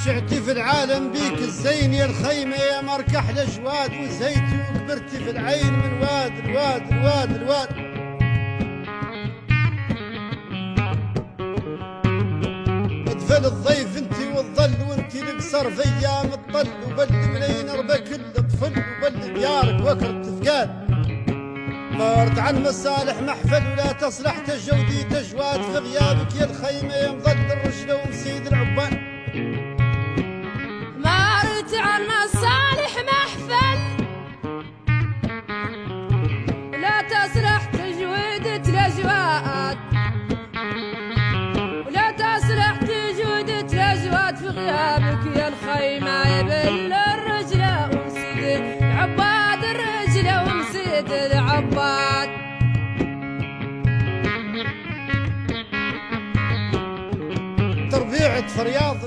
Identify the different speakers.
Speaker 1: شعتي في العالم بيك الزين يا الخيمة يا مركح الأجواد وزيتي وكبرتي في العين من واد الواد الواد الواد. ادفل الضيف انتي والظل وانتي القصر في ايام الطل وبل ملين ربك كل طفل وبل ديارك وكر تفقاد. مرت عن مصالح محفل ولا تصلح تجودي تجواد في غيابك يا الخيمة يا مظل الرجل ومسيد العبان.
Speaker 2: مرت عن مصالح محفل ولا تصلح تجويدة الأجواد ولا تصلح تجويدة الأجواد في غيابك يا الخيمة يا بل الرجلة ومسيد العباد الرجلة ومسيد العباد.
Speaker 1: تربيعة فرياض